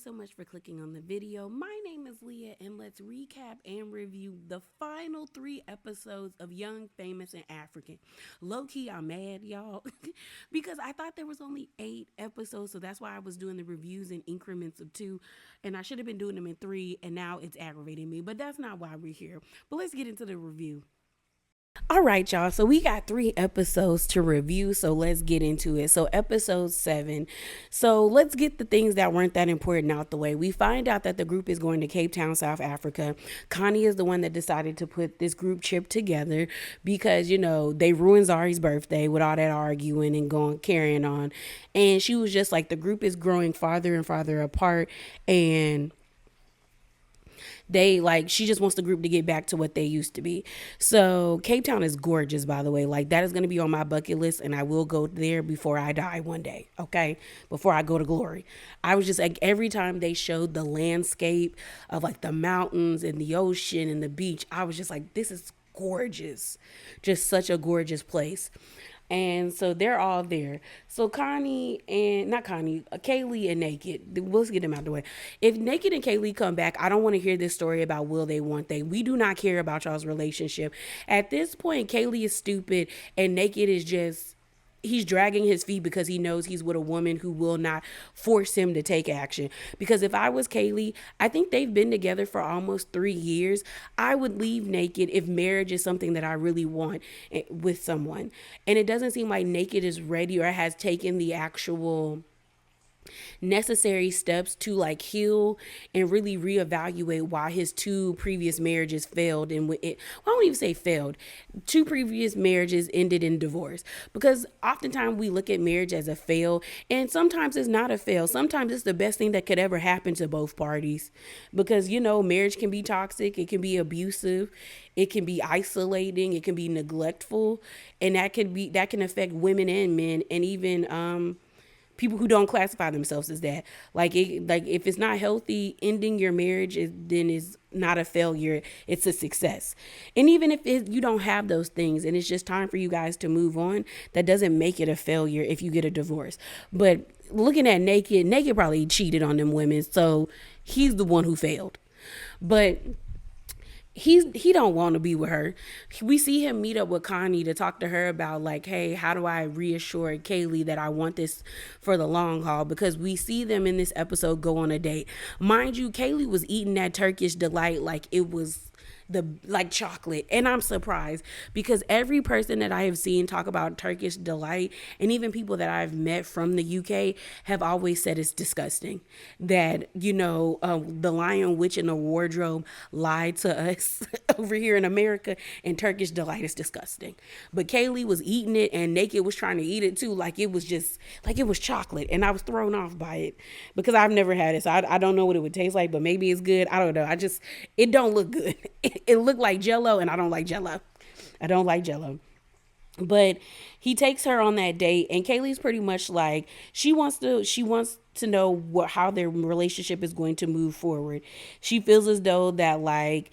so much for clicking on the video. My name is Leah, and let's recap and review the final 3 episodes of Young, Famous, and African. Low key, I'm mad, y'all, because I thought there was only 8 episodes, so that's why I was doing the reviews in increments of 2, and I should have been doing them in 3, and now it's aggravating me, but that's not why we're here. But let's get into the review. All right, y'all. So we got 3 episodes to review. So let's get into it. So, episode 7. So, let's get the things that weren't that important out the way. We find out that the group is going to Cape Town, South Africa. Connie is the one that decided to put this group trip together because, they ruined Zari's birthday with all that arguing and going carrying on. And she was just like, the group is growing farther and farther apart. And she just wants the group to get back to what they used to be. So Cape Town is gorgeous, by the way. Like, that is going to be on my bucket list, and I will go there before I die one day. Okay, before I go to glory. I was just like, every time they showed the landscape of like the mountains and the ocean and the beach, I was just like, this is gorgeous, just such a gorgeous place. And so they're all there. So Connie and not Connie, Kaylee and Naked. Let's get them out of the way. If Naked and Kaylee come back, I don't want to hear this story about will they, want they. We do not care about y'all's relationship. At this point, Kaylee is stupid and Naked is just he's dragging his feet because he knows he's with a woman who will not force him to take action. Because if I was Kaylee, I think they've been together for almost 3 years. I would leave Naked if marriage is something that I really want with someone. And it doesn't seem like Naked is ready or has taken the actual necessary steps to like heal and really reevaluate why his 2 previous marriages failed. And I don't even say failed, 2 previous marriages ended in divorce, because oftentimes we look at marriage as a fail, and sometimes it's not a fail. Sometimes it's the best thing that could ever happen to both parties, because marriage can be toxic, it can be abusive, it can be isolating, it can be neglectful, and that can affect women and men, and even people who don't classify themselves as that. Like if it's not healthy, ending your marriage then is not a failure, it's a success. And even if you don't have those things and it's just time for you guys to move on, that doesn't make it a failure if you get a divorce. But looking at Naked probably cheated on them women, so he's the one who failed. But he don't want to be with her. We see him meet up with Connie to talk to her about like, hey, how do I reassure Kaylee that I want this for the long haul? Because we see them in this episode go on a date. Mind you, Kaylee was eating that Turkish delight like it was like chocolate, and I'm surprised because every person that I have seen talk about Turkish delight, and even people that I've met from the UK, have always said it's disgusting. That the Lion Witch in the Wardrobe lied to us over here in America, and Turkish delight is disgusting. But Kaylee was eating it, and Naked was trying to eat it too, like it was just like it was chocolate, and I was thrown off by it because I've never had it, so I don't know what it would taste like, but maybe it's good. I don't know. It don't look good. It looked like Jello, and I don't like Jello. I don't like Jello. But he takes her on that date, and Kaylee's pretty much like she wants to know how their relationship is going to move forward. She feels as though that like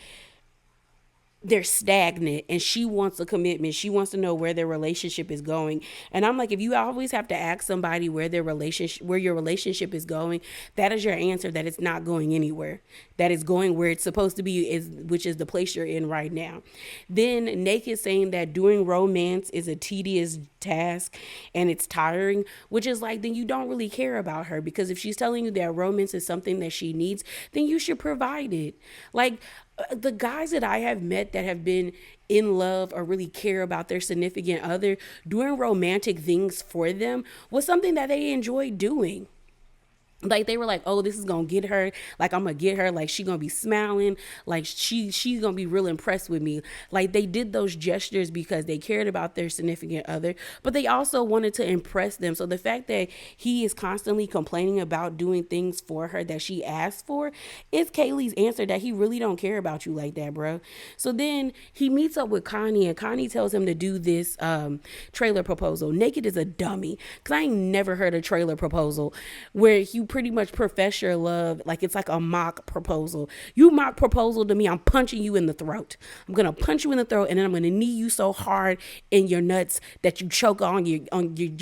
they're stagnant, and she wants a commitment. She wants to know where their relationship is going. And I'm like, if you always have to ask somebody where your relationship is going, that is your answer, that it's not going anywhere. That it's going where it's supposed to be, which is the place you're in right now. Then Naked saying that doing romance is a tedious task and it's tiring, which is like, then you don't really care about her, because if she's telling you that romance is something that she needs, then you should provide it. Like, the guys that I have met that have been in love or really care about their significant other, doing romantic things for them was something that they enjoy doing. Like, they were like, oh, this is gonna get her, like I'm gonna get her, like she gonna be smiling, like she's gonna be real impressed with me. Like, they did those gestures because they cared about their significant other, but they also wanted to impress them. So the fact that he is constantly complaining about doing things for her that she asked for is Kaylee's answer that he really don't care about you like that, bro. So then he meets up with Connie, and Connie tells him to do this trailer proposal. Naked is a dummy, because I ain't never heard a trailer proposal where you pretty much profess your love like it's like a mock proposal. You mock proposal to me, I'm punching you in the throat. I'm gonna punch you in the throat, and then I'm gonna knee you so hard in your nuts that you choke on you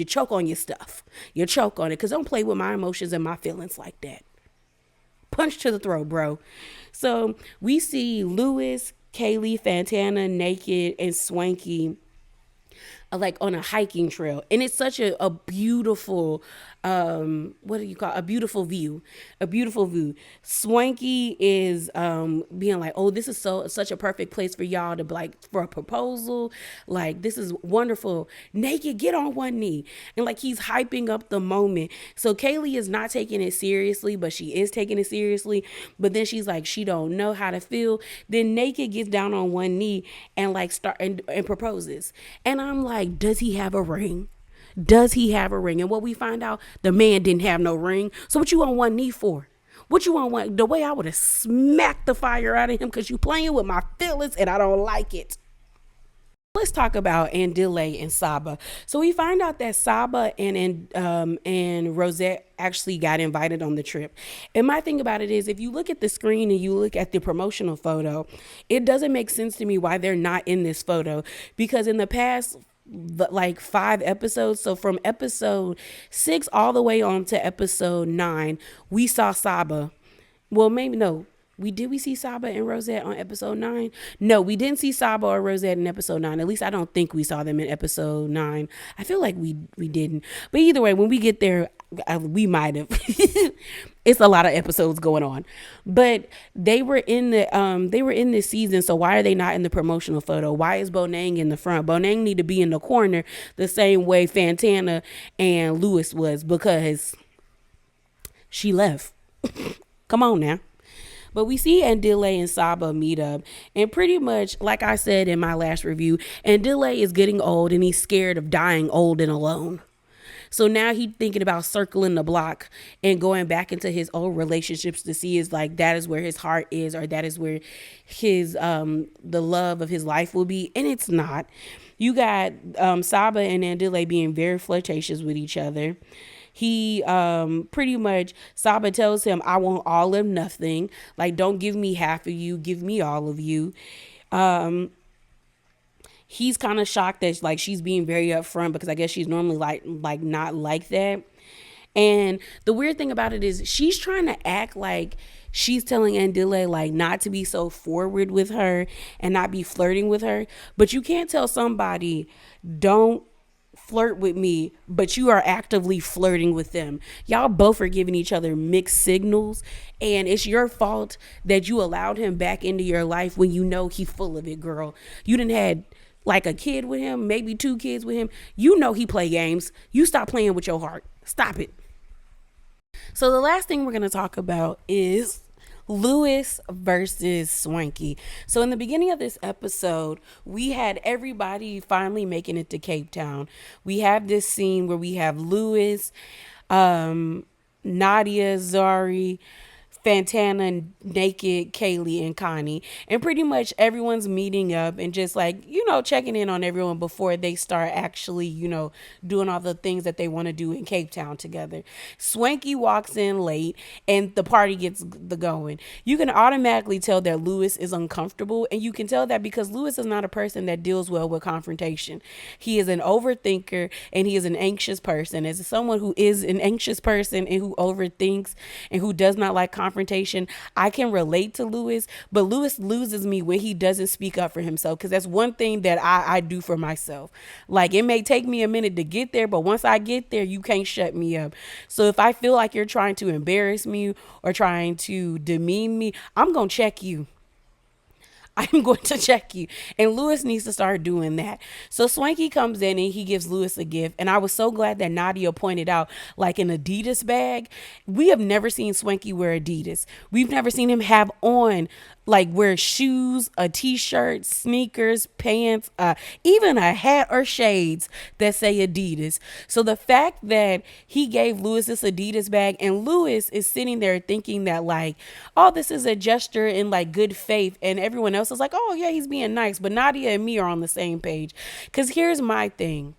choke on your stuff. You choke on it, because don't play with my emotions and my feelings like that. punch to the throat, bro. So we see Lewis, Kaylee, Fantana, Naked, and Swanky like on a hiking trail, and it's such a beautiful what do you call, a beautiful view. Swanky is being like, oh, this is such a perfect place for y'all to like for a proposal, like this is wonderful. Naked, get on one knee, and like he's hyping up the moment. So Kaylee is not taking it seriously, but she is taking it seriously. But then she's like, she don't know how to feel. Then Naked gets down on one knee and like start and proposes, and I'm like, does he have a ring? Does he have a ring? And what we find out, the man didn't have no ring. So what you on one knee for? What you on one? The way I would have smacked the fire out of him, because you playing with my feelings and I don't like it. Let's talk about Andile and Saba. So we find out that Saba and Rosette actually got invited on the trip. And my thing about it is, if you look at the screen and you look at the promotional photo, it doesn't make sense to me why they're not in this photo, because in the past like 5 episodes, so from episode 6 all the way on to episode 9, we saw Saba. Well, maybe no, we see Saba and Rosette on episode 9. No, we didn't see Saba or Rosette in episode 9. At least I don't think we saw them in episode 9. I feel like we didn't. But either way, when we get there, we might have. It's a lot of episodes going on, but they were in this season. So why are they not in the promotional photo? Why is Bonang in the front? Bonang need to be in the corner the same way Fantana and Lewis was, because she left. Come on now. But we see Andile and Saba meet up, and pretty much like I said in my last review, Andile is getting old and he's scared of dying old and alone. So now he's thinking about circling the block and going back into his old relationships to see is like that is where his heart is, or that is where his the love of his life will be. And it's not. You got Saba and Andile being very flirtatious with each other. He pretty much, Saba tells him, I want all or nothing. Like, don't give me half of you, give me all of you. He's kind of shocked that like she's being very upfront, because I guess she's normally like not like that. And the weird thing about it is she's trying to act like she's telling Andile like not to be so forward with her and not be flirting with her. But you can't tell somebody don't flirt with me, but you are actively flirting with them. Y'all both are giving each other mixed signals, and it's your fault that you allowed him back into your life when you know he's full of it, girl. You done had like a kid with him, maybe 2 kids with him. You know he play games. You stop playing with your heart. Stop it. So the last thing we're going to talk about is Lewis versus Swanky. So in the beginning of this episode, we had everybody finally making it to Cape Town. We have this scene where we have Lewis, Nadia, Zari, Fantana, Naked, Kaylee, and Connie. And pretty much everyone's meeting up and just like, checking in on everyone before they start actually, doing all the things that they want to do in Cape Town together. Swanky walks in late and the party gets the going. You can automatically tell that Lewis is uncomfortable, and you can tell that because Lewis is not a person that deals well with confrontation. He is an overthinker and he is an anxious person. As someone who is an anxious person and who overthinks and who does not like confrontation, I can relate to Lewis, but Lewis loses me when he doesn't speak up for himself, because that's one thing that I do for myself. Like, it may take me a minute to get there, but once I get there, you can't shut me up. So if I feel like you're trying to embarrass me or trying to demean me, I'm gonna check you. I'm going to check you. And Lewis needs to start doing that. So Swanky comes in and he gives Lewis a gift. And I was so glad that Nadia pointed out, like, an Adidas bag. We have never seen Swanky wear Adidas. We've never seen him have on, like, wear shoes, a t-shirt, sneakers, pants, even a hat or shades that say Adidas. So the fact that he gave Lewis this Adidas bag, and Lewis is sitting there thinking that, like, oh, this is a gesture in, like, good faith, and everyone else is like, oh yeah, he's being nice, but Nadia and me are on the same page. Because here's my thing.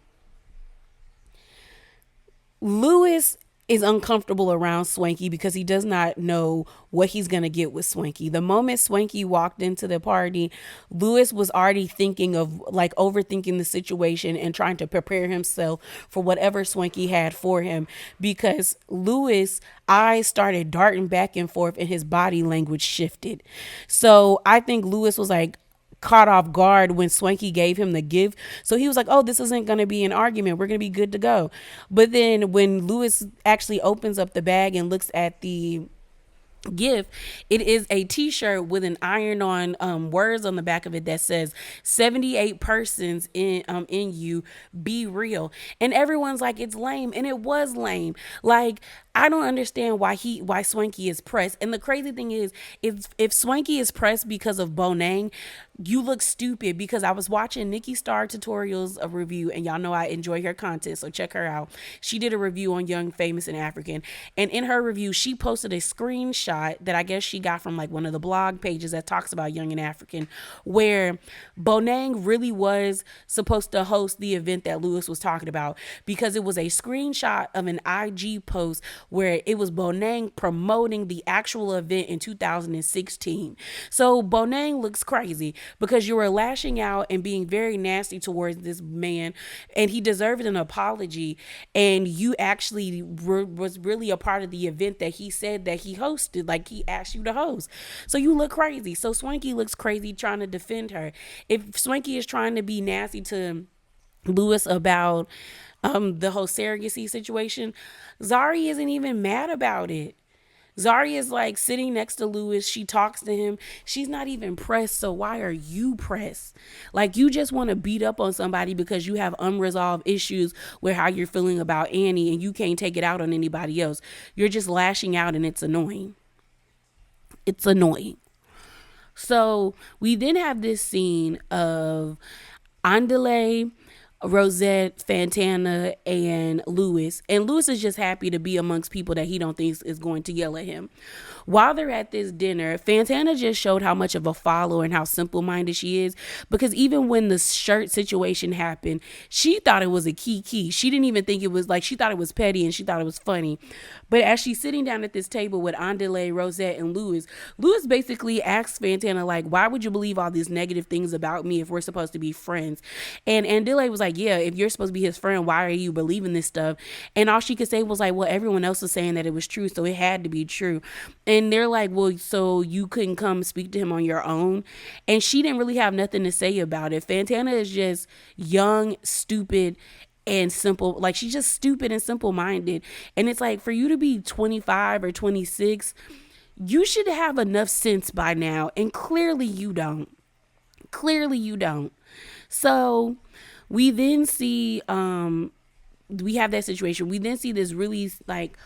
Lewis is uncomfortable around Swanky because he does not know what he's going to get with Swanky. The moment Swanky walked into the party, Lewis was already thinking of like overthinking the situation and trying to prepare himself for whatever Swanky had for him, because Lewis' eyes started darting back and forth and his body language shifted. So I think Lewis was like, caught off guard when Swanky gave him the gift. So he was like, oh, this isn't going to be an argument. We're going to be good to go. But then when Lewis actually opens up the bag and looks at the gift, it is a t-shirt with an iron on words on the back of it that says 78 persons in you, be real. And everyone's like, it's lame. And it was lame. Like, I don't understand why Swanky is pressed. And the crazy thing is, if Swanky is pressed because of Bonang, you look stupid, because I was watching Nikki Star Tutorials a review, and y'all know I enjoy her content, so check her out. She did a review on Young, Famous, and African, and in her review, she posted a screenshot that I guess she got from like one of the blog pages that talks about Young and African, where Bonang really was supposed to host the event that Lewis was talking about, because it was a screenshot of an IG post where it was Bonang promoting the actual event in 2016. So Bonang looks crazy, because you were lashing out and being very nasty towards this man, and he deserved an apology, and you actually was really a part of the event that he said that he hosted, like he asked you to host. So you look crazy. So Swanky looks crazy trying to defend her. If Swanky is trying to be nasty to Lewis about the whole surrogacy situation, Zari isn't even mad about it. Zari is like sitting next to Lewis. She talks to him. She's not even pressed. So why are you pressed? Like, you just want to beat up on somebody because you have unresolved issues with how you're feeling about Annie, and you can't take it out on anybody else. You're just lashing out, and it's annoying. It's annoying. So we then have this scene of Andale, Rosette, Fantana, and Lewis. And Lewis is just happy to be amongst people that he don't think is going to yell at him. While they're at this dinner, Fantana just showed how much of a follower and how simple-minded she is, because even when the shirt situation happened, she thought it was a key. She didn't even think it was, like, she thought it was petty and she thought it was funny. But as she's sitting down at this table with Andale, Rosette, and Lewis basically asks Fantana, like, why would you believe all these negative things about me if we're supposed to be friends? And Andale was like, yeah, if you're supposed to be his friend, why are you believing this stuff? And all she could say was like, well, everyone else was saying that it was true, so it had to be true. And they're like, well, so you couldn't come speak to him on your own? And she didn't really have nothing to say about it. Fantana is just young, stupid, and simple. Like, she's just stupid and simple-minded. And it's like, for you to be 25 or 26, you should have enough sense by now. And clearly you don't. Clearly you don't. So we then see, we have that situation. We then see this really, like,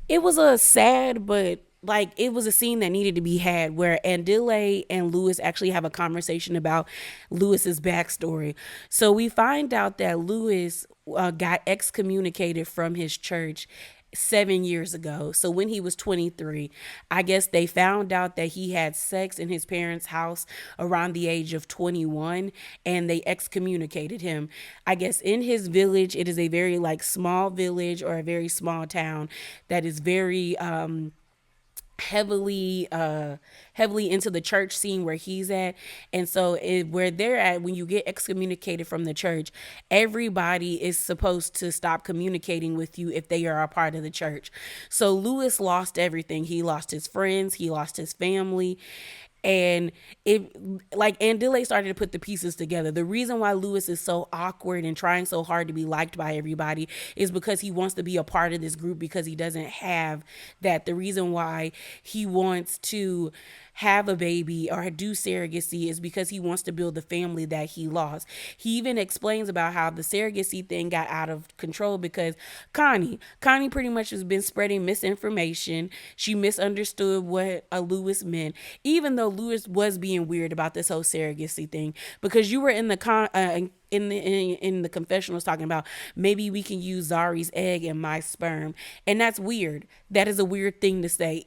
it was a sad, but like, it was a scene that needed to be had, where Andile and Lewis actually have a conversation about Lewis's backstory. So we find out that Lewis got excommunicated from his church 7 years ago. So when he was 23, I guess they found out that he had sex in his parents' house around the age of 21, and they excommunicated him. I guess in his village, it is a very like small village or a very small town that is very heavily into the church scene where he's at. And so where they're at, when you get excommunicated from the church, everybody is supposed to stop communicating with you if they are a part of the church. So Lewis lost everything. He lost his friends, he lost his family. And it, like, Andile started to put the pieces together. The reason why Lewis is so awkward and trying so hard to be liked by everybody is because he wants to be a part of this group, because he doesn't have that. The reason why he wants to have a baby or do surrogacy is because he wants to build the family that he lost. He even explains about how the surrogacy thing got out of control because Connie pretty much has been spreading misinformation. She misunderstood what Lewis meant, even though Lewis was being weird about this whole surrogacy thing, because you were in the confessionals talking about maybe we can use Zari's egg and my sperm, and that's weird. That is a weird thing to say.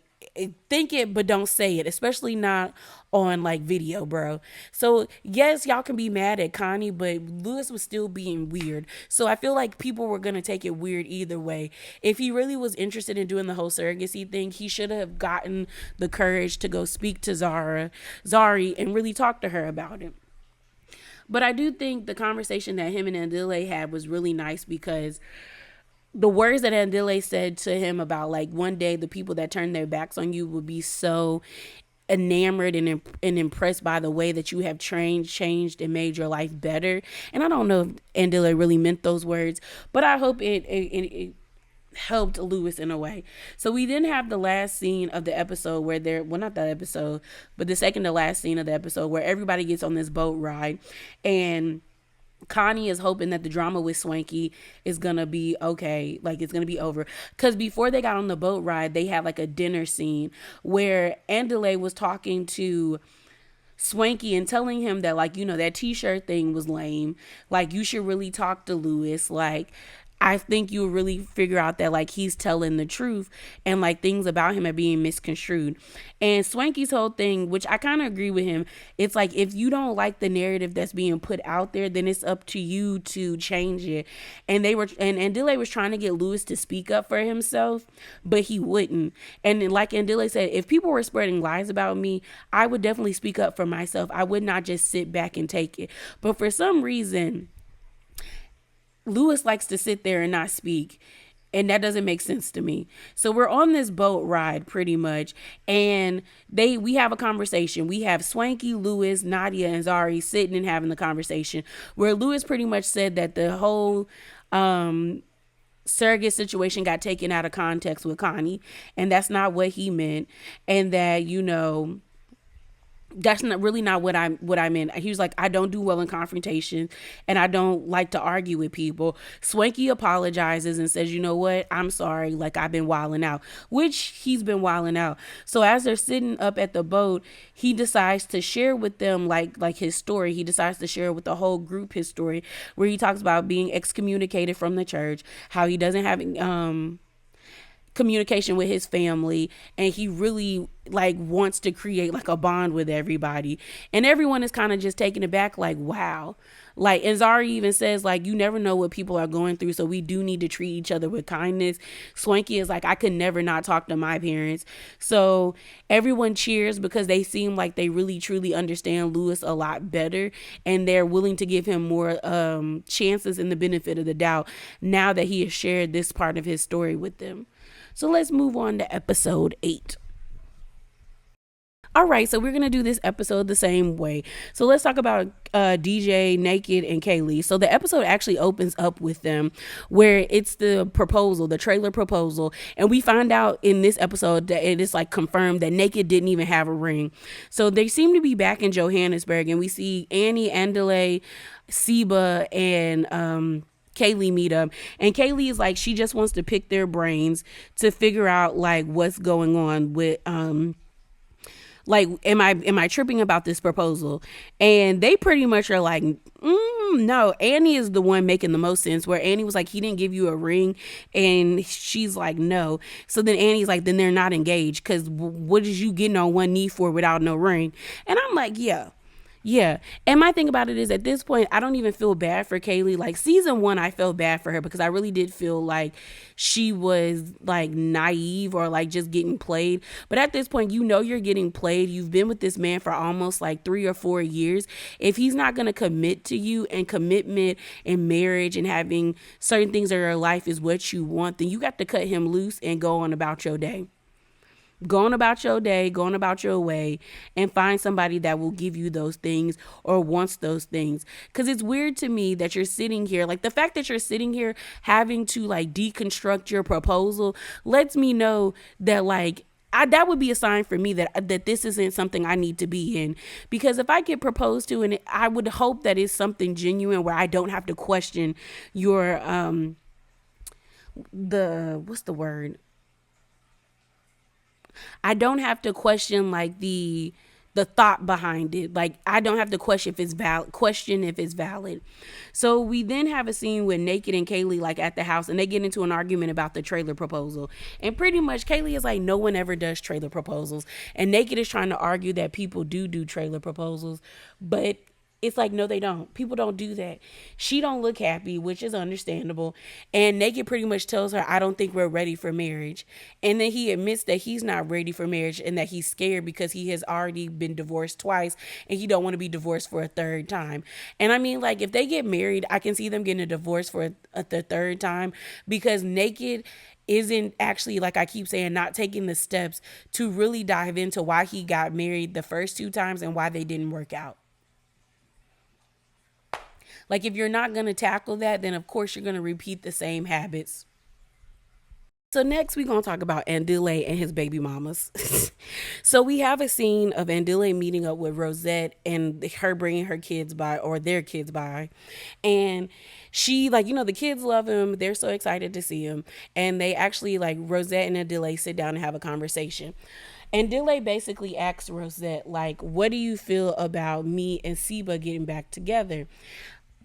think it but don't say it, especially not on like video, bro. So yes, y'all can be mad at Connie, but Lewis was still being weird. So I feel like people were gonna take it weird either way. If he really was interested in doing the whole surrogacy thing, he should have gotten the courage to go speak to Zari, and really talk to her about it. But I do think the conversation that him and Andile had was really nice, because the words that Andile said to him about like one day the people that turn their backs on you would be so enamored and impressed by the way that you have changed, and made your life better. And I don't know if Andile really meant those words, but I hope it helped Lewis in a way. So we then have the last scene of the episode where well, not that episode, but the second to last scene of the episode where everybody gets on this boat ride, and Connie is hoping that the drama with Swanky is gonna be okay, like it's gonna be over. Cause before they got on the boat ride, they had like a dinner scene where Andile was talking to Swanky and telling him that, like, that t-shirt thing was lame. Like, you should really talk to Lewis. Like, I think you'll really figure out that like he's telling the truth, and like things about him are being misconstrued. And Swanky's whole thing, which I kind of agree with him, it's like if you don't like the narrative that's being put out there, then it's up to you to change it. And Andile was trying to get Lewis to speak up for himself, but he wouldn't. And then, like Andile said, if people were spreading lies about me, I would definitely speak up for myself. I would not just sit back and take it. But for some reason, Lewis likes to sit there and not speak. And that doesn't make sense to me. So we're on this boat ride pretty much. And we have a conversation. We have Swanky, Lewis, Nadia, and Zari sitting and having the conversation, where Lewis pretty much said that the whole surrogate situation got taken out of context with Connie. And that's not what he meant. And that, that's not what I meant. He was like, I don't do well in confrontation, and I don't like to argue with people. Swanky apologizes and says, you know what, I'm sorry, like I've been wilding out, which he's been wilding out. So as they're sitting up at the boat, he decides to share with them like his story. He decides to share with the whole group his story, where he talks about being excommunicated from the church, how he doesn't have communication with his family, and he really like wants to create like a bond with everybody, and everyone is kind of just taken aback, like, wow. Like, and Zari even says, like, you never know what people are going through, so we do need to treat each other with kindness. Swanky is like, I could never not talk to my parents. So everyone cheers, because they seem like they really truly understand Lewis a lot better, and they're willing to give him more chances and the benefit of the doubt now that he has shared this part of his story with them. So let's move on to episode 8. All right, so we're going to do this episode the same way. So let's talk about DJ, Naked, and Kaylee. So the episode actually opens up with them, where it's the proposal, the trailer proposal. And we find out in this episode that it is like confirmed that Naked didn't even have a ring. So they seem to be back in Johannesburg, and we see Annie, Andile, Seba, and Kaylee meet up, and Kaylee is like, she just wants to pick their brains to figure out like what's going on with like, am I tripping about this proposal? And they pretty much are like, no. Annie is the one making the most sense, where Annie was like, he didn't give you a ring, and she's like, no. So then Annie's like, then they're not engaged, because what is you getting on one knee for without no ring? And I'm like, yeah. Yeah. And my thing about it is, at this point, I don't even feel bad for Kaylee. Like, season 1, I felt bad for her, because I really did feel like she was like naive, or like just getting played. But at this point, you're getting played. You've been with this man for almost like 3 or 4 years. If he's not going to commit to you, and commitment and marriage and having certain things in your life is what you want, then you got to cut him loose and go on about your day. Going about your day, going about your way, and find somebody that will give you those things, or wants those things. Because it's weird to me that you're sitting here, like the fact that you're sitting here having to like deconstruct your proposal lets me know that like that would be a sign for me that this isn't something I need to be in. Because if I get proposed to, and I would hope that it's something genuine, where I don't have to question your what's the word? I don't have to question like the the thought behind it. Like I don't have to question if it's valid. So we then have a scene with Naked and Kaylee like at the house, and they get into an argument about the trailer proposal. And pretty much Kaylee is like, no one ever does trailer proposals. And Naked is trying to argue that people do trailer proposals, but it's like, no, they don't. People don't do that. She don't look happy, which is understandable. And Naked pretty much tells her, I don't think we're ready for marriage. And then he admits that he's not ready for marriage and that he's scared because he has already been divorced twice and he don't want to be divorced for a third time. And I mean, like, if they get married, I can see them getting a divorce for the third time, because Naked isn't actually, like I keep saying, not taking the steps to really dive into why he got married the first two times and why they didn't work out. Like, if you're not going to tackle that, then of course you're going to repeat the same habits. So next we're going to talk about Andile and his baby mamas. So we have a scene of Andile meeting up with Rosette and her bringing her kids by, or their kids by. And she, like, you know, the kids love him. They're so excited to see him. And they actually, like, Rosette and Andile sit down and have a conversation. And Dile basically asks Rosette, like, what do you feel about me and Seba getting back together?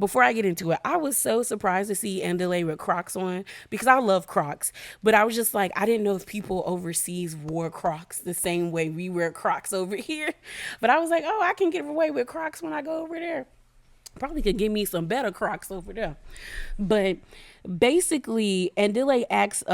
Before I get into it, I was so surprised to see Andile with Crocs on, because I love Crocs. But I was just like, I didn't know if people overseas wore Crocs the same way we wear Crocs over here. But I was like, oh, I can get away with Crocs when I go over there. Probably could give me some better Crocs over there. But basically, Andile asks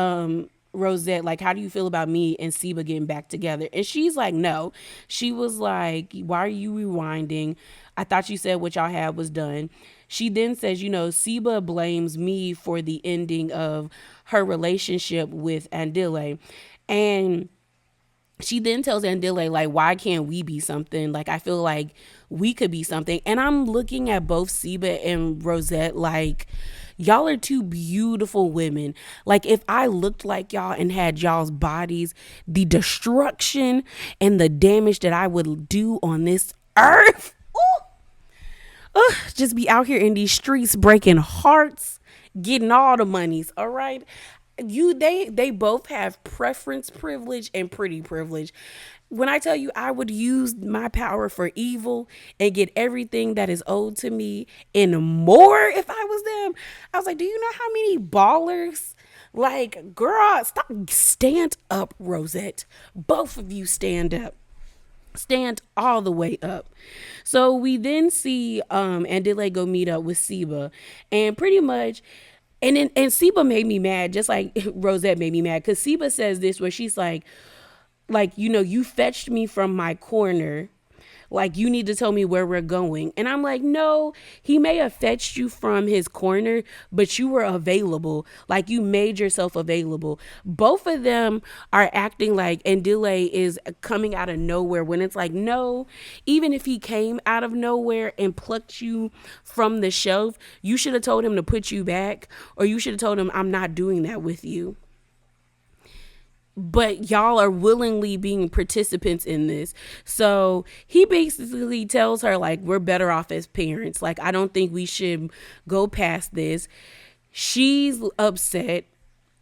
Rosette, like, how do you feel about me and Seba getting back together? And she's like, no. She was like, why are you rewinding? I thought you said what y'all had was done. She then says, you know, Seba blames me for the ending of her relationship with Andile. And she then tells Andile, like, why can't we be something? Like, I feel like we could be something. And I'm looking at both Seba and Rosette like, y'all are two beautiful women. Like, if I looked like y'all and had y'all's bodies, the destruction and the damage that I would do on this earth. Just be out here in these streets breaking hearts, getting all the monies. All right. They both have preference privilege and pretty privilege. When I tell you I would use my power for evil and get everything that is owed to me and more if I was them, I was like, do you know how many ballers? Like, girl, stop. Stand up, Rosette. Both of you stand up. Stand all the way up. So we then see Andile go meet up with Seba, and pretty much, and Seba made me mad, just like Rosette made me mad, because Seba says this where she's like, you know, you fetched me from my corner. Like, you need to tell me where we're going. And I'm like, no, he may have fetched you from his corner, but you were available. Like, you made yourself available. Both of them are acting like Andile is coming out of nowhere, when it's like, no, even if he came out of nowhere and plucked you from the shelf, you should have told him to put you back, or you should have told him, I'm not doing that with you. But y'all are willingly being participants in this. So he basically tells her, like, we're better off as parents. Like, I don't think we should go past this. She's upset,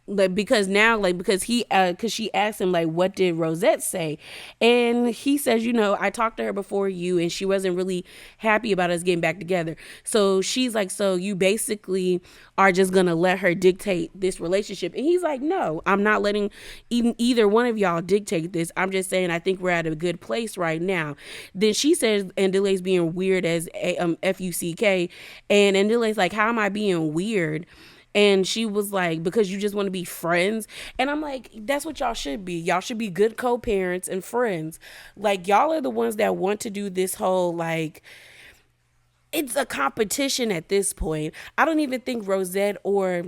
like, because now, like, because she asked him, like, what did Rosette say? And he says, you know, I talked to her before you and she wasn't really happy about us getting back together. So she's like, so you basically are just gonna let her dictate this relationship? And he's like, no, I'm not letting even either one of y'all dictate this. I'm just saying I think we're at a good place right now. Then she says Andile's being weird as Fuck, and Andile's like, how am I being weird? And she was like, because you just want to be friends. And I'm like, that's what y'all should be. Y'all should be good co-parents and friends. Like, y'all are the ones that want to do this whole, like, it's a competition at this point. I don't even think Rosette or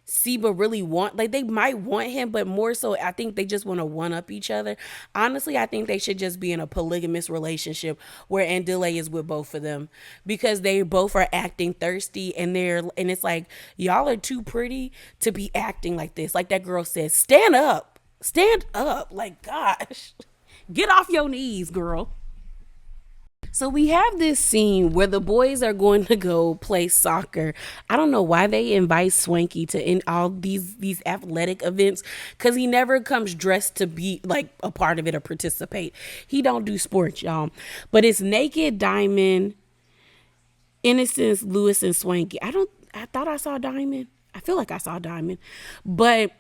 Seba really want, like, they might want him, but more so I think they just want to one up each other. Honestly, I think they should just be in a polygamous relationship where Andile is with both of them, because they both are acting thirsty, and it's like, y'all are too pretty to be acting like this. Like that girl said, stand up, like, gosh, get off your knees, girl. So we have this scene where the boys are going to go play soccer. I don't know why they invite Swanky to in all these athletic events because he never comes dressed to be like a part of it or participate. He don't do sports, y'all. But it's Naked, Diamond, Innocence, Lewis, and Swanky. I thought I saw Diamond. I feel like I saw Diamond, but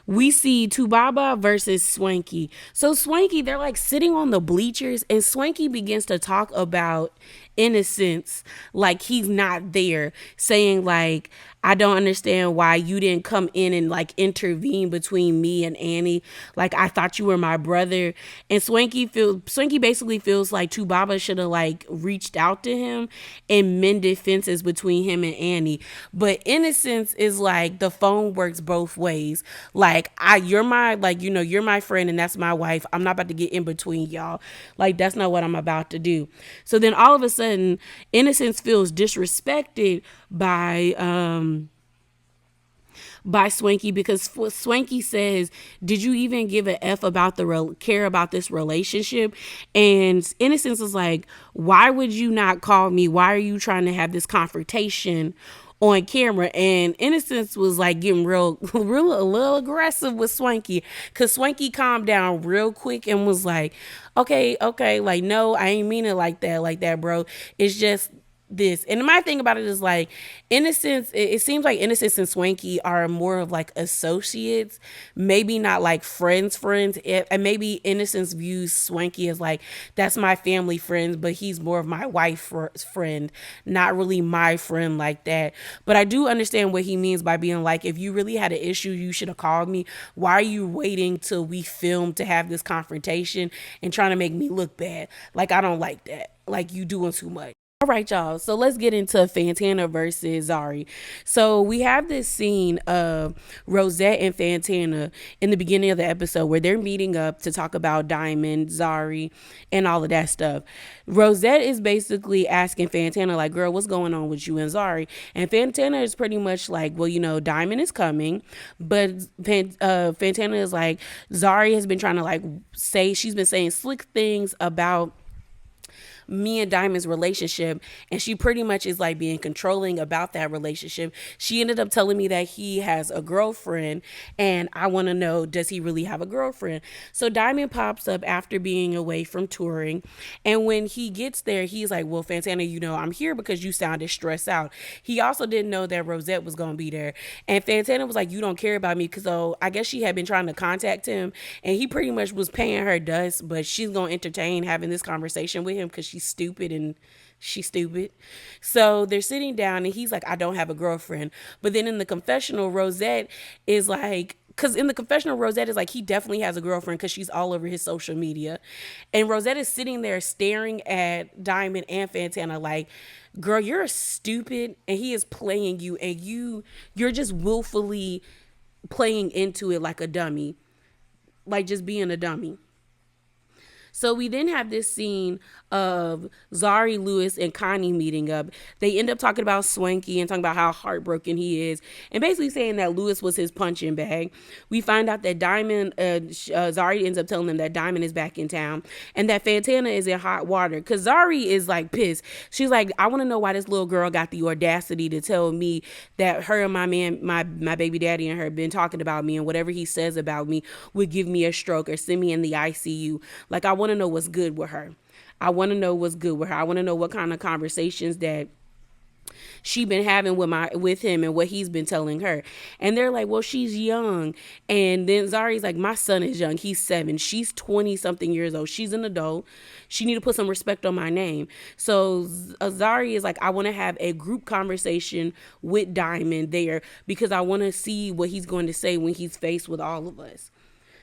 we see Tubaba versus Swanky. So Swanky, they're like sitting on the bleachers, and Swanky begins to talk about Innocence like he's not there, saying like, I don't understand why you didn't come in and like intervene between me and Annie. Like I thought you were my brother. And Swanky basically feels like Tubaba should have like reached out to him and mended fences between him and Annie. But Innocence is like the phone works both ways. Like you're my you're my friend and that's my wife. I'm not about to get in between y'all. Like that's not what I'm about to do. So then all of a sudden Innocence feels disrespected by Swanky because Swanky says, "Did you even give a f about care about this relationship?" And Innocence is like, "Why would you not call me? Why are you trying to have this confrontation on camera?" And Innocence was like getting real a little aggressive with Swanky because Swanky calmed down real quick and was like, okay, like no, I ain't mean it like that, bro. It's just this. And my thing about it is like Innocence, it seems like Innocence and Swanky are more of like associates, maybe not like friends, and maybe Innocence views Swanky as like, that's my family friend, but he's more of my wife friend, not really my friend like that. But I do understand what he means by being like, if you really had an issue, you should have called me. Why are you waiting till we film to have this confrontation and trying to make me look bad? Like, I don't like that. Like, you doing too much. All right, y'all. So let's get into Fantana versus Zari. So we have this scene of Rosette and Fantana in the beginning of the episode where they're meeting up to talk about Diamond, Zari, and all of that stuff. Rosette is basically asking Fantana, like, girl, what's going on with you and Zari? And Fantana is pretty much like, well, Diamond is coming. But Fantana is like, Zari has been trying to, like, she's been saying slick things about me and Diamond's relationship, and she pretty much is like being controlling about that relationship. She ended up telling me that he has a girlfriend, and I want to know, does he really have a girlfriend? So Diamond pops up after being away from touring, and when he gets there, he's like, well, Fantana, I'm here because you sounded stressed out. He also didn't know that Rosette was going to be there, and Fantana was like, you don't care about me, because I guess she had been trying to contact him, and he pretty much was paying her dust, but she's going to entertain having this conversation with him because she's stupid and she's stupid. So they're sitting down and he's like, I don't have a girlfriend. But then in the confessional, Rosette is like, because in the confessional, Rosette is like, he definitely has a girlfriend because she's all over his social media. And Rosette is sitting there staring at Diamond and Fantana like, girl, you're stupid and he is playing you, and you're just willfully playing into it like a dummy, like just being a dummy. So we then have this scene of Zari, Lewis, and Connie meeting up. They end up talking about Swanky and talking about how heartbroken he is, and basically saying that Lewis was his punching bag. We find out that Zari ends up telling them that Diamond is back in town and that Fantana is in hot water because Zari is like pissed. She's like, I want to know why this little girl got the audacity to tell me that her and my man, my baby daddy and her have been talking about me, and whatever he says about me would give me a stroke or send me in the ICU. Like, I want to know what's good with her. I want to know what's good with her. I want to know what kind of conversations that she been having with him and what he's been telling her. And they're like, well, she's young. And then Zari's like, my son is young. He's 7. She's 20 something years old. She's an adult. She need to put some respect on my name. So Zari is like, I want to have a group conversation with Diamond there because I want to see what he's going to say when he's faced with all of us.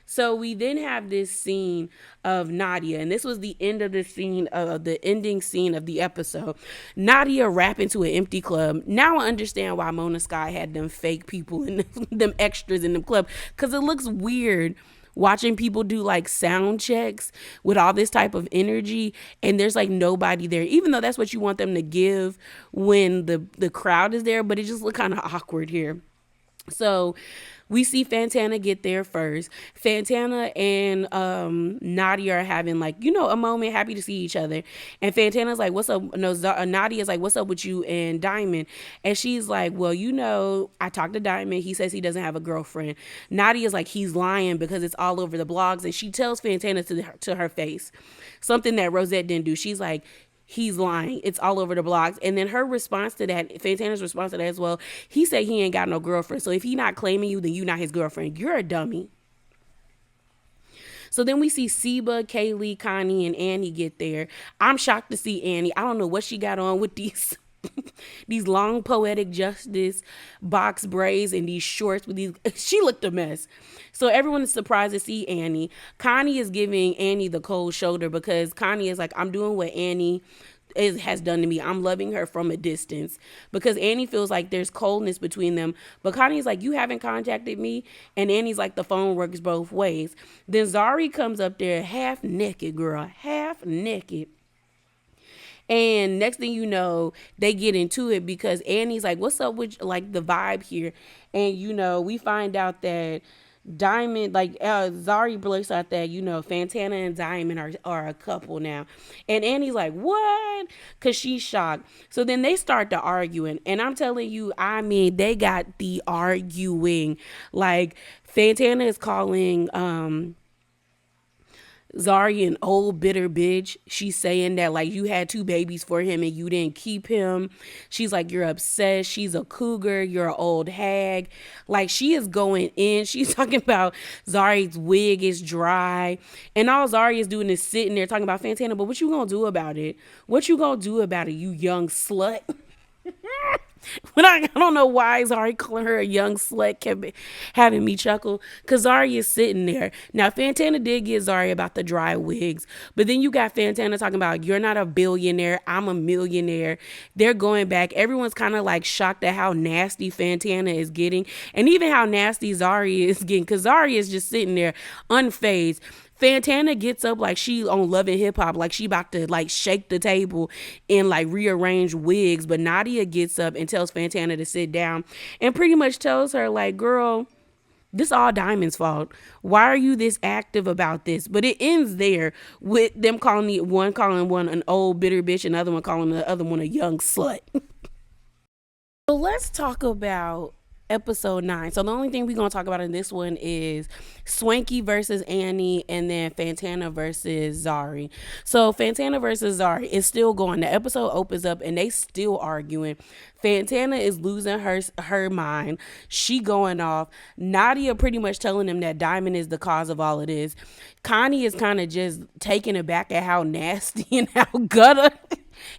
So we then have this scene of Nadia, and this was the end of the ending scene of the episode. Nadia rapping to an empty club. Now I understand why Mona Sky had them fake people and them extras in the club, because it looks weird watching people do like sound checks with all this type of energy and there's like nobody there, even though that's what you want them to give when the crowd is there, but it just looked kind of awkward here. So We see Fantana get there first. Fantana and Nadia are having like, a moment, happy to see each other. And Fantana's like, what's up? No, Nadia's like, what's up with you and Diamond? And she's like, well, I talked to Diamond. He says he doesn't have a girlfriend. Nadia's like, he's lying because it's all over the blogs. And she tells Fantana to her face something that Rosette didn't do. She's like, he's lying. It's all over the blogs. And then her response to that, Fantana's response to that as well, he said he ain't got no girlfriend. So if he not claiming you, then you not his girlfriend. You're a dummy. So then we see Seba, Kaylee, Connie, and Annie get there. I'm shocked to see Annie. I don't know what she got on with these these long poetic justice box braids and these shorts with these. She looked a mess. So everyone is surprised to see Annie. Connie is giving Annie the cold shoulder because Connie is like, I'm doing what Annie has done to me. I'm loving her from a distance because Annie feels like there's coldness between them. But Connie's like, you haven't contacted me. And Annie's like, the phone works both ways. Then Zari comes up there half naked, girl, half naked. And next thing you know, they get into it because Annie's like, what's up with like the vibe here? And, we find out that Diamond, like Zari blurts out that, Fantana and Diamond are a couple now. And Annie's like, what? Because she's shocked. So then they start to arguing. And I'm telling you, they got the arguing. Like, Fantana is calling Zari an old bitter bitch. She's saying that like you had 2 babies for him and you didn't keep him. She's like, you're obsessed. She's a cougar. You're an old hag. Like, she is going in. She's talking about Zari's wig is dry. And all Zari is doing is sitting there talking about Fantana. But what you gonna do about it? What you gonna do about it, you young slut? When I don't know why Zari calling her a young slut kept having me chuckle, because Zari is sitting there. Now, Fantana did get Zari about the dry wigs, but then you got Fantana talking about, you're not a billionaire, I'm a millionaire. They're going back. Everyone's kind of like shocked at how nasty Fantana is getting, and even how nasty Zari is getting, because Zari is just sitting there unfazed. Fantana gets up like she on Love and Hip Hop, like she about to like shake the table and like rearrange wigs. But Nadia gets up and tells Fantana to sit down and pretty much tells her like, girl, this all Diamond's fault. Why are you this active about this? But it ends there with them calling one an old bitter bitch, and another one calling the other one a young slut. So let's talk about episode 9. So the only thing we're going to talk about in this one is Swanky versus Annie, and then Fantana versus Zari. So Fantana versus Zari is still going. The episode opens up and they still arguing. Fantana is losing her mind. She going off. Nadia pretty much telling them that Diamond is the cause of all of this. Connie is kind of just taken aback at how nasty and how gutter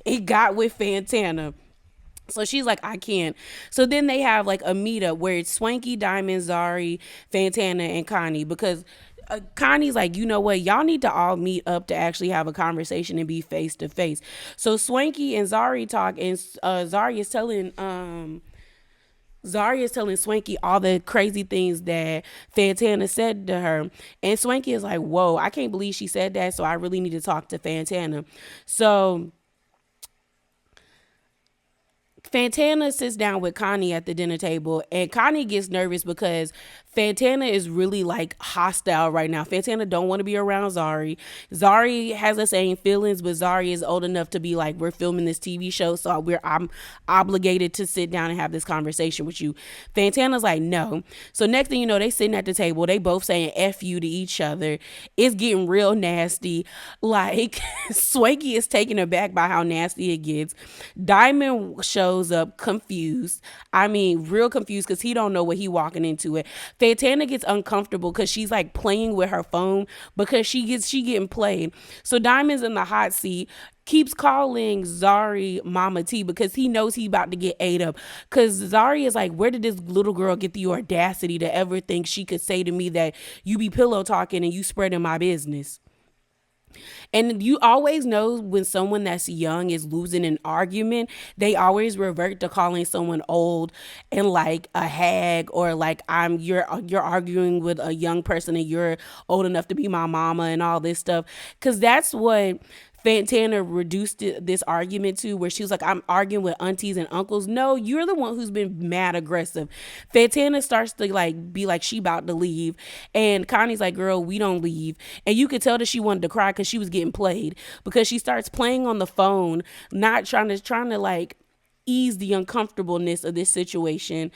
it got with Fantana. So she's like, I can't. So then they have like a meetup where it's Swanky, Diamond, Zari, Fantana, and Connie, because Connie's like, you know what? Y'all need to all meet up to actually have a conversation and be face to face. So Swanky and Zari talk, and Zari is telling Swanky all the crazy things that Fantana said to her. And Swanky is like, whoa, I can't believe she said that. So I really need to talk to Fantana. So Fantana sits down with Connie at the dinner table, and Connie gets nervous because Fantana is really like hostile right now. Fantana don't want to be around Zari. Zari has the same feelings, but Zari is old enough to be like, we're filming this TV show, so I'm obligated to sit down and have this conversation with you. Fantana's like, no. So next thing you know, they sitting at the table. They both saying F you to each other. It's getting real nasty. Like, Swanky is taken aback by how nasty it gets. Diamond shows up confused. I mean, real confused, because he don't know what he walking into it. Fantana gets uncomfortable because she's like playing with her phone because she getting played. So Diamond's in the hot seat, keeps calling Zari Mama T because he knows he about to get ate up. Because Zari is like, where did this little girl get the audacity to ever think she could say to me that you be pillow talking and you spreading my business? And you always know when someone that's young is losing an argument, they always revert to calling someone old and like a hag, or like you're arguing with a young person and you're old enough to be my mama and all this stuff. Cause that's what Fantana reduced this argument to, where she was like, I'm arguing with aunties and uncles. No, you're the one who's been mad aggressive. Fantana starts to like be like she about to leave, and Connie's like, girl, we don't leave. And you could tell that she wanted to cry because she was getting played, because she starts playing on the phone, not trying to like ease the uncomfortableness of this situation.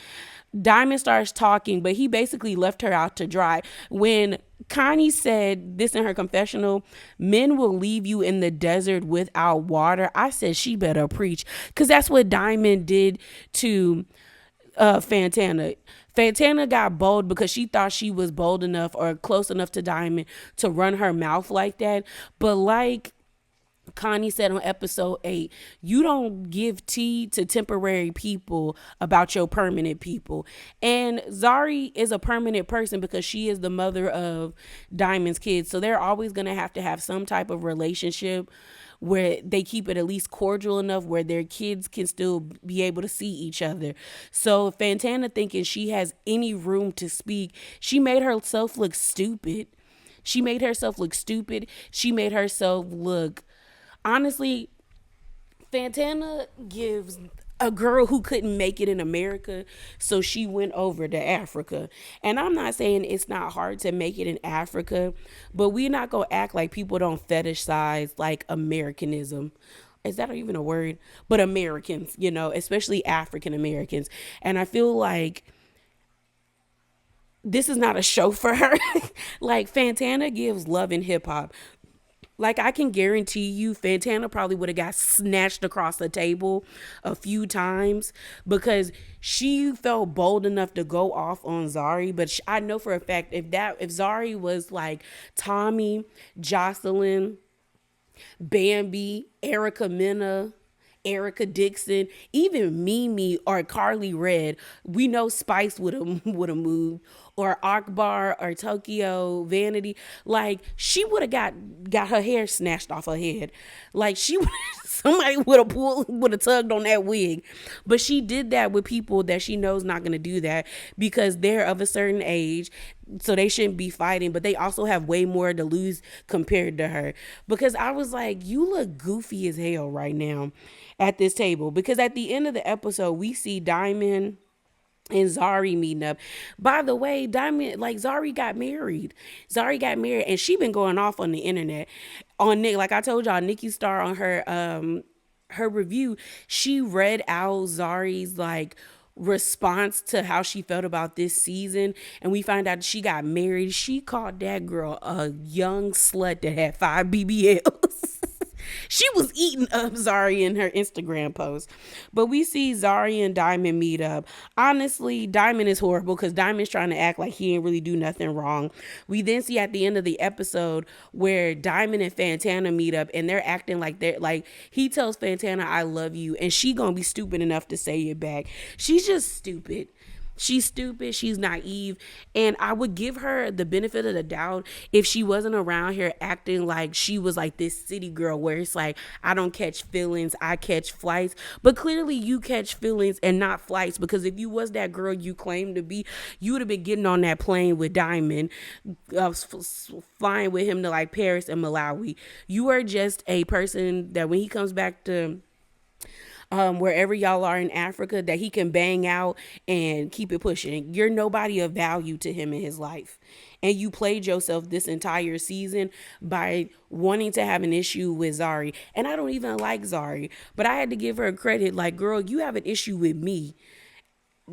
Diamond starts talking, but he basically left her out to dry. When Connie said this in her confessional, men will leave you in the desert without water, I said she better preach, because that's what Diamond did to Fantana. Fantana got bold because she thought she was bold enough or close enough to Diamond to run her mouth like that. But like Connie said on episode 8, you don't give tea to temporary people about your permanent people. And Zari is a permanent person because she is the mother of Diamond's kids. So they're always going to have some type of relationship where they keep it at least cordial enough where their kids can still be able to see each other. So Fantana thinking she has any room to speak, she made herself look stupid. She made herself look stupid. She made herself look, honestly, Fantana gives a girl who couldn't make it in America, so she went over to Africa. And I'm not saying it's not hard to make it in Africa, but we're not going to act like people don't fetishize like Americanism. Is that even a word? But Americans, especially African Americans. And I feel like this is not a show for her. Like, Fantana gives love in hip hop. Like, I can guarantee you, Fantana probably would have got snatched across the table a few times because she felt bold enough to go off on Zari. But I know for a fact, if Zari was like Tommy, Jocelyn, Bambi, Erica Mena, Erica Dixon, even Mimi or Carly Red, we know Spice would have moved, or Akbar or Tokyo Vanity. Like, she would have got her hair snatched off her head. Like, somebody would have tugged on that wig. But she did that with people that she knows not going to do that because they're of a certain age, so they shouldn't be fighting, but they also have way more to lose compared to her. Because I was like, you look goofy as hell right now at this table. Because at the end of the episode, we see Diamond and Zari meeting up. By the way, Zari got married. And she been going off on the internet. On Nick, like I told y'all, Nikki Star on her review, she read out Zari's like response to how she felt about this season, and we find out she got married. She called that girl a young slut that had 5 BBLs. She was eating up Zari in her Instagram post. But we see Zari and Diamond meet up. Honestly, Diamond is horrible because Diamond's trying to act like he ain't really do nothing wrong. We then see at the end of the episode where Diamond and Fantana meet up, and they're acting like he tells Fantana, I love you, and she gonna be stupid enough to say it back. She's just stupid. She's stupid. She's naive. And I would give her the benefit of the doubt if she wasn't around here acting like she was like this city girl where it's like, I don't catch feelings, I catch flights. But clearly you catch feelings and not flights, because if you was that girl you claimed to be, you would have been getting on that plane with Diamond, flying with him to like Paris and Malawi. You are just a person that when he comes back to wherever y'all are in Africa, that he can bang out and keep it pushing. You're nobody of value to him in his life. And you played yourself this entire season by wanting to have an issue with Zari. And I don't even like Zari, but I had to give her credit. Like, girl, you have an issue with me.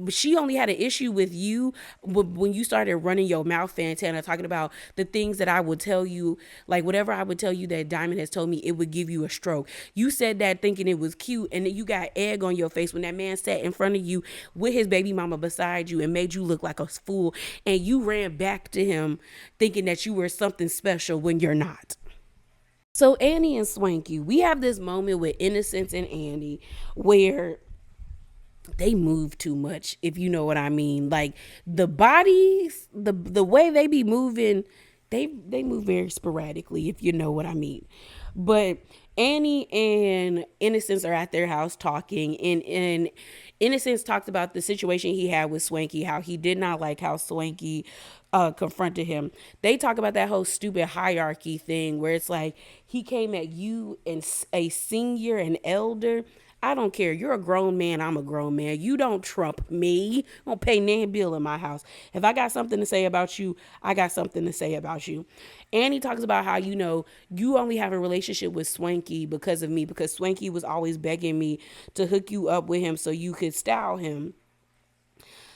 She only had an issue with you when you started running your mouth, Fantana, talking about the things that I would tell you, like whatever I would tell you that Diamond has told me, it would give you a stroke. You said that thinking it was cute, and then you got egg on your face when that man sat in front of you with his baby mama beside you and made you look like a fool, and you ran back to him thinking that you were something special when you're not. So Annie and Swanky, we have this moment with Innocence and Annie where they move too much, if you know what I mean. Like, the bodies, the way they be moving, they move very sporadically, if you know what I mean. But Annie and Innocence are at their house talking, and Innocence talked about the situation he had with Swanky, how he did not like how Swanky confronted him. They talk about that whole stupid hierarchy thing where it's like he came at you and a senior and elder. I don't care. You're a grown man. I'm a grown man. You don't trump me. I don't pay nan bill in my house. If I got something to say about you, I got something to say about you. And he talks about how, you only have a relationship with Swanky because of me, because Swanky was always begging me to hook you up with him so you could style him.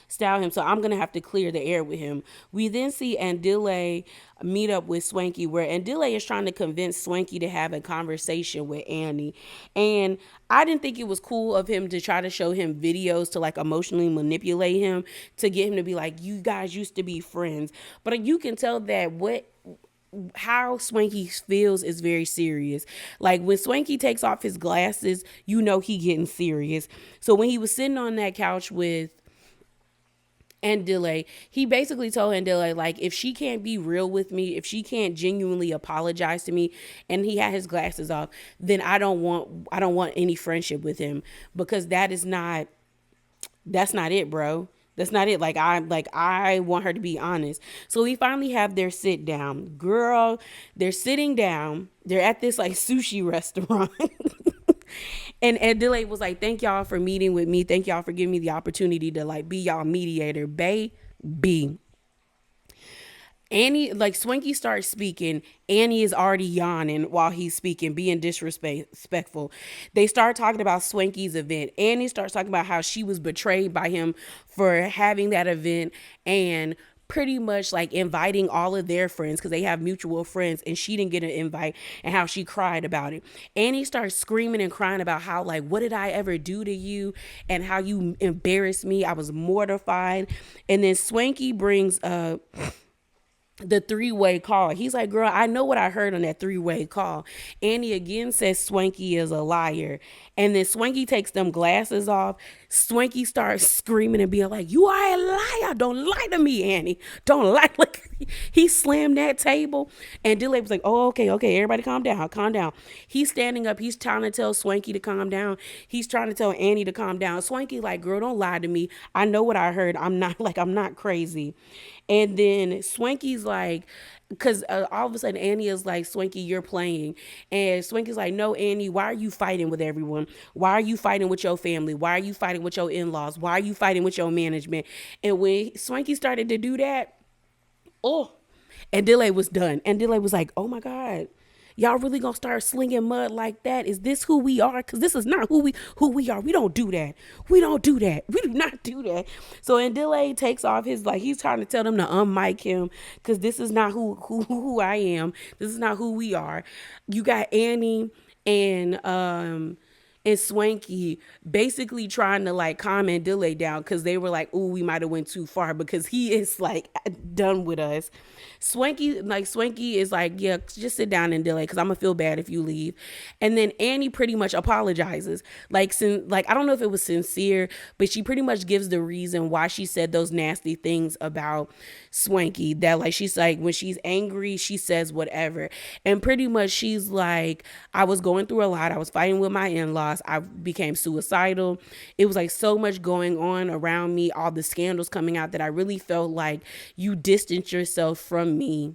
So I'm gonna have to clear the air with him. We then see Andile meet up with Swanky, where Andile is trying to convince Swanky to have a conversation with Annie. And I didn't think it was cool of him to try to show him videos to like emotionally manipulate him to get him to be like, you guys used to be friends. But you can tell that how Swanky feels is very serious. Like when Swanky takes off his glasses, he getting serious. So when he was sitting on that couch with Andile, he basically told Andile, like, if she can't be real with me, if she can't genuinely apologize to me, and he had his glasses off, then I don't want any friendship with him, because that's not it, bro. That's not it. I want her to be honest. So we finally have their sit down. Girl, they're sitting down. They're at this like sushi restaurant. And Adelaide was like, thank y'all for meeting with me. Thank y'all for giving me the opportunity to like be y'all mediator. Baby. Annie, like Swanky starts speaking. Annie is already yawning while he's speaking, being disrespectful. They start talking about Swanky's event. Annie starts talking about how she was betrayed by him for having that event and pretty much like inviting all of their friends because they have mutual friends, and she didn't get an invite, and how she cried about it. Annie starts screaming and crying about how like, what did I ever do to you, and how you embarrassed me. I was mortified. And then Swanky brings the three-way call. He's like, girl, I know what I heard on that three-way call. Annie again says Swanky is a liar. And then Swanky takes them glasses off. Swanky starts screaming and being like, you are a liar. Don't lie to me, Annie. Don't lie. Like, he slammed that table. And Dile was like, oh, okay, everybody calm down. He's standing up. He's trying to tell Swanky to calm down. He's trying to tell Annie to calm down. Swanky like, girl, don't lie to me. I know what I heard. I'm not crazy. And then Swanky's like, because all of a sudden Annie is like, Swanky, you're playing. And Swanky's like, no, Annie, why are you fighting with everyone? Why are you fighting with your family? Why are you fighting with your in-laws? Why are you fighting with your management? And when Swanky started to do that, and Dile was done. And Dile was like, oh my God. Y'all really gonna start slinging mud like that? Is this who we are? Because this is not who we are. We don't do that. We do not do that. So Andile takes off his, like, he's trying to tell them to unmic him because this is not who I am. This is not who we are. You got Annie and Swanky basically trying to like calm Andile down because they were like, ooh, we might have went too far, because he is like done with us. Swanky is like, yeah, just sit down, Andile, because I'm gonna feel bad if you leave. And then Annie pretty much apologizes. I don't know if it was sincere, but she pretty much gives the reason why she said those nasty things about Swanky. That like, she's like, when she's angry, she says whatever. And pretty much she's like, I was going through a lot. I was fighting with my in-laws. I became suicidal. It was like so much going on around me, all the scandals coming out, that I really felt like you distanced yourself from me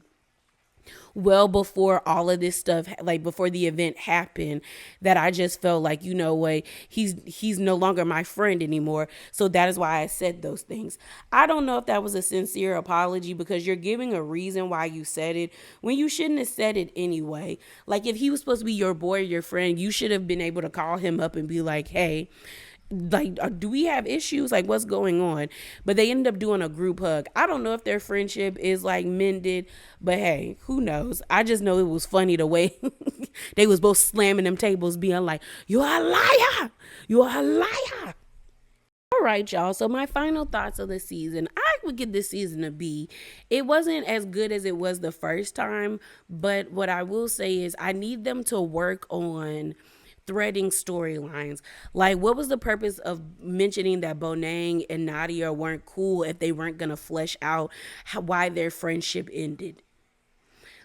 well before all of this stuff, like before the event happened, that I just felt like, you know what, he's no longer my friend anymore. So that is why I said those things. I don't know if that was a sincere apology, because you're giving a reason why you said it when you shouldn't have said it anyway. Like, if he was supposed to be your boy or your friend, you should have been able to call him up and be like, hey, like, do we have issues? Like, what's going on? But they ended up doing a group hug. I don't know if their friendship is like mended, but hey, who knows? I just know it was funny the way they was both slamming them tables, being like, you're a liar. You're a liar. All right, y'all. So my final thoughts of the season. I would give this season a B. It wasn't as good as it was the first time, but what I will say is I need them to work on threading storylines. Like, what was the purpose of mentioning that Bonang and Nadia weren't cool if they weren't gonna flesh out why their friendship ended?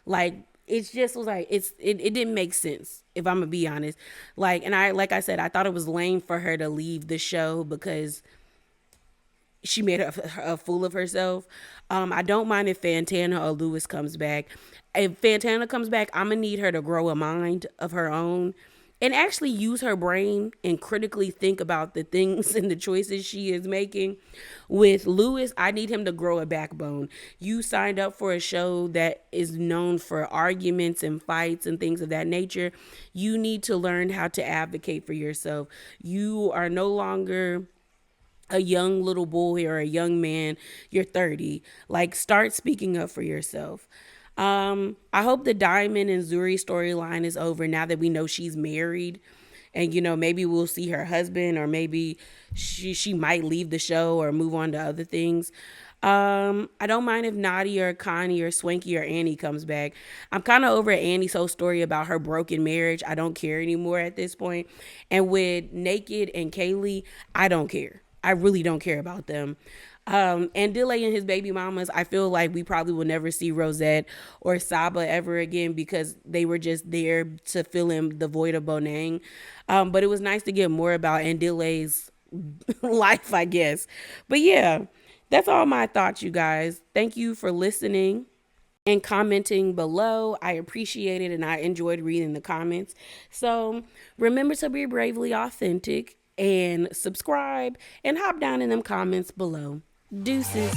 Like, it's just was like, it didn't make sense. if I'm gonna be honest. Like, and like I said, I thought it was lame for her to leave the show because she made a fool of herself. I don't mind if Fantana or Lewis comes back. If Fantana comes back, I'm gonna need her to grow a mind of her own and actually use her brain and critically think about the things and the choices she is making. With Lewis, I need him to grow a backbone. You signed up for a show that is known for arguments and fights and things of that nature. You need to learn how to advocate for yourself. You are no longer a young little boy or a young man. You're 30. Like, start speaking up for yourself. I hope the Diamond and Zuri storyline is over now that we know she's married. And, maybe we'll see her husband, or maybe she might leave the show or move on to other things. I don't mind if Nadia or Connie or Swanky or Annie comes back. I'm kind of over Annie's whole story about her broken marriage. I don't care anymore at this point. And with Naked and Kaylee, I don't care. I really don't care about them. And Delay and his baby mamas, I feel like we probably will never see Rosette or Saba ever again because they were just there to fill in the void of Bonang. But it was nice to get more about Delay's life, I guess. But yeah, that's all my thoughts, you guys. Thank you for listening and commenting below. I appreciate it, and I enjoyed reading the comments. So remember to be bravely authentic and subscribe and hop down in them comments below. Deuces.